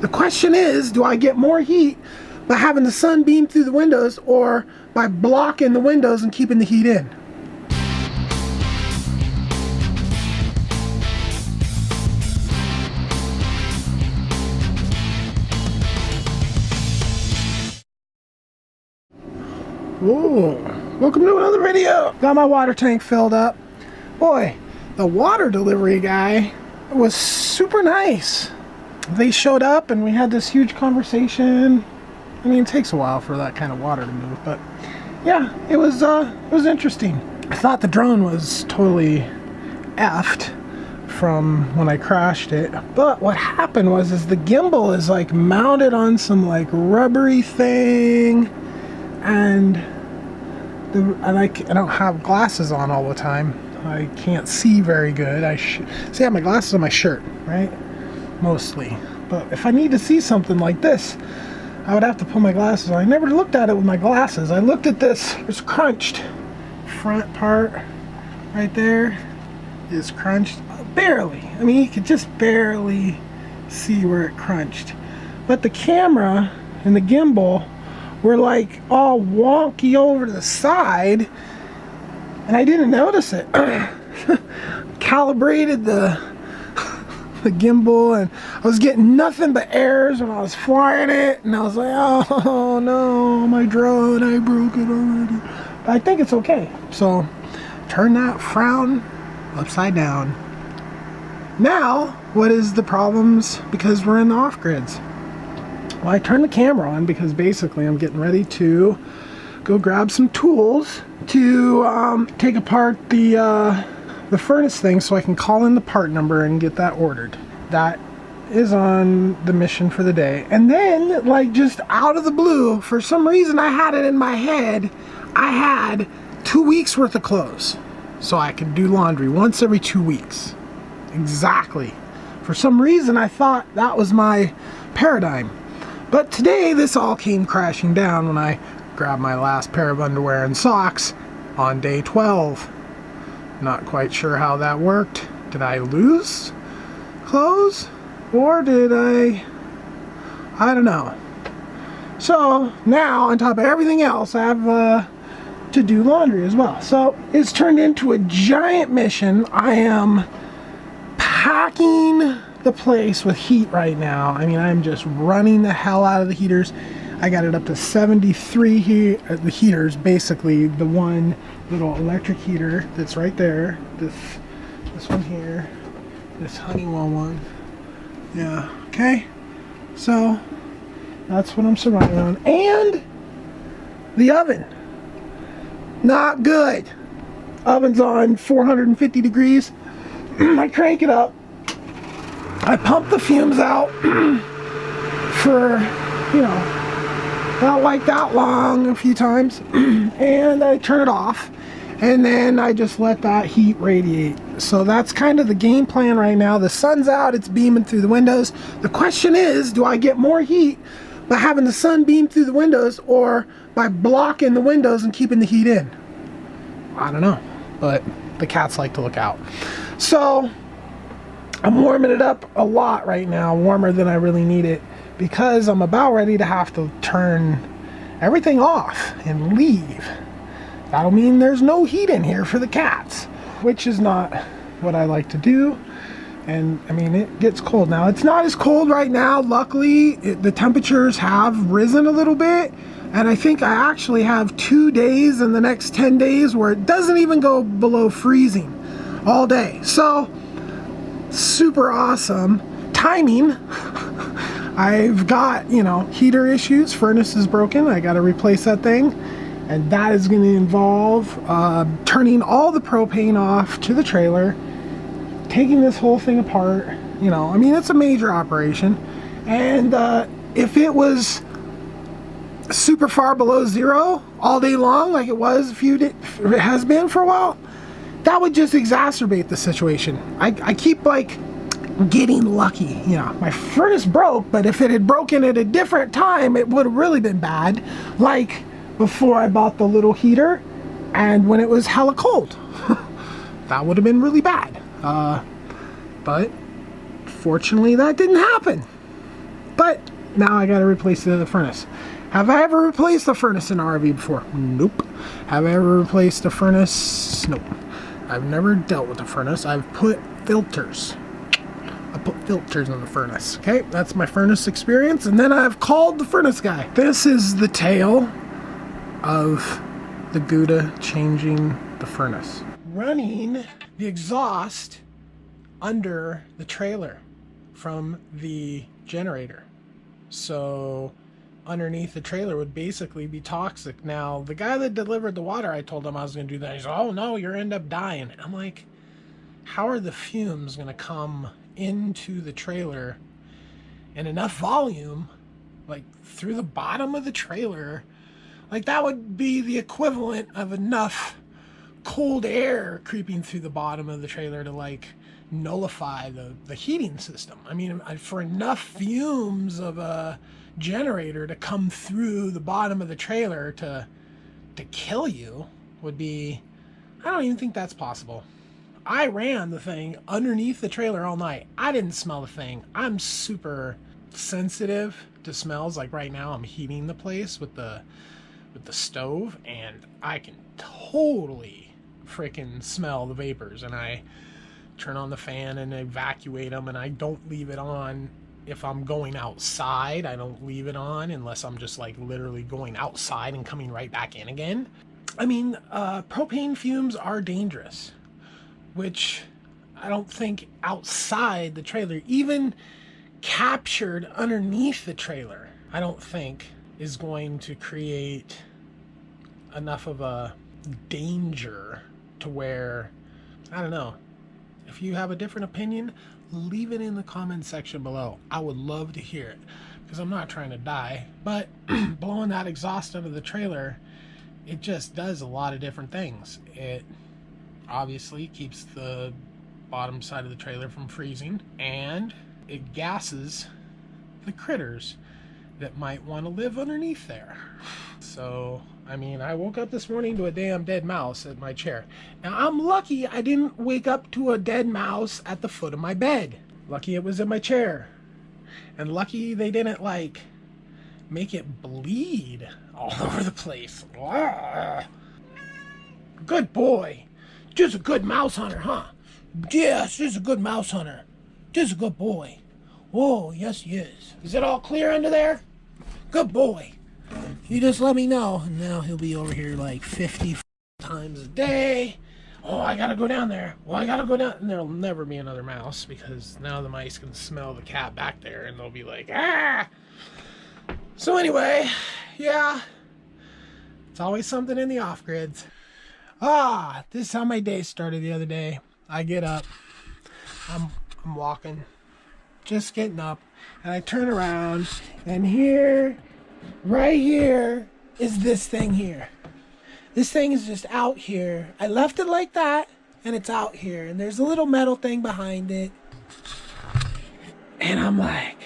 The question is, do I get more heat by having the sun beam through the windows or by blocking the windows and keeping the heat in? Whoa, welcome to another video. Got my water tank filled up. Boy, the water delivery guy was super nice. They showed up and we had this huge conversation. I mean, it takes a while for that kind of water to move, but yeah, it was interesting. I thought the drone was totally effed from when I crashed it, but what happened was the gimbal is like mounted on some like rubbery thing, and I don't have glasses on all the time. I can't see very good. I have my glasses on my shirt, right? Mostly. But if I need to see something like this, I would have to put my glasses on. I never looked at it with my glasses. I looked at this crunched front part right there is crunched barely. I mean, you could just barely see where it crunched. But the camera and the gimbal were like all wonky over to the side, and I didn't notice it. Calibrated the gimbal, and I was getting nothing but errors when I was flying it, and I was like, oh no, my drone, I broke it already. But I think it's okay. So turn that frown upside down. Now, what is the problems because we're in the off-grids? Well, I turned the camera on because basically I'm getting ready to go grab some tools to take apart the furnace thing so I can call in the part number and get that ordered. That is on the mission for the day. And then, like, just out of the blue, for some reason I had it in my head, I had 2 weeks worth of clothes. So I could do laundry once every 2 weeks. Exactly. For some reason I thought that was my paradigm. But today this all came crashing down when I grabbed my last pair of underwear and socks on day 12. Not quite sure how that worked. Did I lose clothes? Or did I don't know. So now, on top of everything else, I have to do laundry as well. So it's turned into a giant mission. I am packing the place with heat right now. I mean, I'm just running the hell out of the heaters. I got it up to 73 the heaters, basically the one little electric heater that's right there, this one here, this Honeywell one. Yeah, okay, so that's what I'm surviving on. And the oven, not good. Oven's on 450 degrees. I crank it up, I pump the fumes out for, you know, not like that long, a few times, and I turn it off, and then I just let that heat radiate. So that's kind of the game plan right now. The sun's out, it's beaming through the windows. The question is, do I get more heat by having the sun beam through the windows or by blocking the windows and keeping the heat in? I don't know, but the cats like to look out. So I'm warming it up a lot right now, warmer than I really need it, because I'm about ready to have to turn everything off and leave. That'll mean there's no heat in here for the cats, which is not what I like to do. And I mean, it gets cold now. It's not as cold right now, luckily. The temperatures have risen a little bit, and I think I actually have 2 days in the next 10 days where it doesn't even go below freezing all day. So super awesome timing. I've got, you know, heater issues, furnace is broken, I got to replace that thing, and that is going to involve turning all the propane off to the trailer, taking this whole thing apart. You know, I mean, it's a major operation, and if it was super far below zero all day long like it has been for a while, that would just exacerbate the situation. I keep like getting lucky. You know, my furnace broke, but if it had broken at a different time, it would have really been bad. Like before I bought the little heater and when it was hella cold. That would have been really bad. But fortunately that didn't happen. But But now I gotta replace the furnace. Have I ever replaced the furnace in an RV before? Nope. Have I ever replaced a furnace? Nope. I've never dealt with a furnace. I've put filters. I put filters on the furnace. Okay, that's my furnace experience. And then I've called the furnace guy. This is the tale of the Guda changing the furnace. Running the exhaust under the trailer from the generator. So underneath the trailer would basically be toxic. Now, the guy that delivered the water, I told him I was going to do that. He's like, oh no, you're end up dying. I'm like, how are the fumes going to come into the trailer in enough volume, like through the bottom of the trailer? Like that would be the equivalent of enough cold air creeping through the bottom of the trailer to like nullify the heating system. I mean, for enough fumes of a generator to come through the bottom of the trailer to kill you would be, I don't even think that's possible. I ran the thing underneath the trailer all night. I didn't smell the thing. I'm super sensitive to smells. Like right now I'm heating the place with the stove and I can totally freaking smell the vapors, and I turn on the fan and evacuate them, and I don't leave it on if I'm going outside. I don't leave it on unless I'm just like literally going outside and coming right back in again. I mean, propane fumes are dangerous, which I don't think outside the trailer, even captured underneath the trailer, I don't think is going to create enough of a danger to where, I don't know. If you have a different opinion, leave it in the comment section below. I would love to hear it, because I'm not trying to die, but blowing that exhaust out of the trailer, it just does a lot of different things. It obviously keeps the bottom side of the trailer from freezing, and it gases the critters that might want to live underneath there. So, I mean, I woke up this morning to a damn dead mouse at my chair. Now, I'm lucky I didn't wake up to a dead mouse at the foot of my bed. Lucky it was in my chair. And lucky they didn't, like, make it bleed all over the place. Good boy. Just a good mouse hunter, huh? Yes, just a good mouse hunter. Just a good boy. Whoa, yes he is. Is it all clear under there? Good boy. You just let me know. And now he'll be over here like 50 times a day. Oh, I gotta go down there. Well, I gotta go down. And there'll never be another mouse, because now the mice can smell the cat back there and they'll be like, ah! So anyway, yeah. It's always something in the off-grids. This is how my day started the other day. I get up. I'm walking. Just getting up. And I turn around. And here, right here, is this thing here. This thing is just out here. I left it like that, and it's out here. And there's a little metal thing behind it. And I'm like,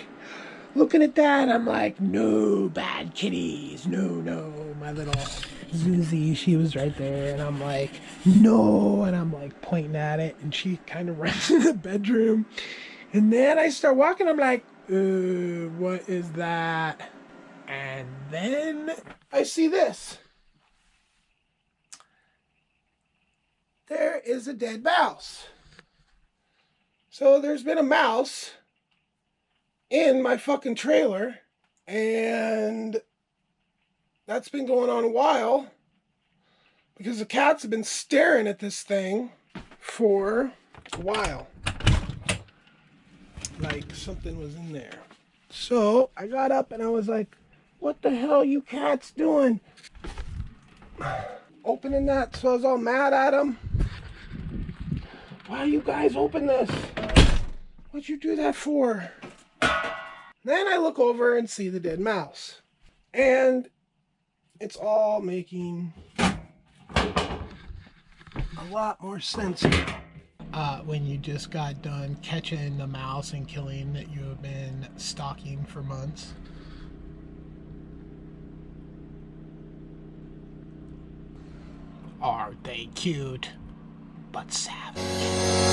looking at that, I'm like, no bad kitties. No. My little Zuzi, she was right there. And I'm like, no. And I'm like pointing at it. And she kind of runs in the bedroom. And then I start walking. I'm like, what is that? And then I see this. There is a dead mouse. So there's been a mouse in my fucking trailer, and that's been going on a while because the cats have been staring at this thing for a while. Like something was in there. So I got up and I was like, what the hell are you cats doing? Opening that, so I was all mad at them. Why you guys open this? What'd you do that for? Then I look over and see the dead mouse. And it's all making a lot more sense when you just got done catching the mouse and killing that you have been stalking for months. Are they cute but savage?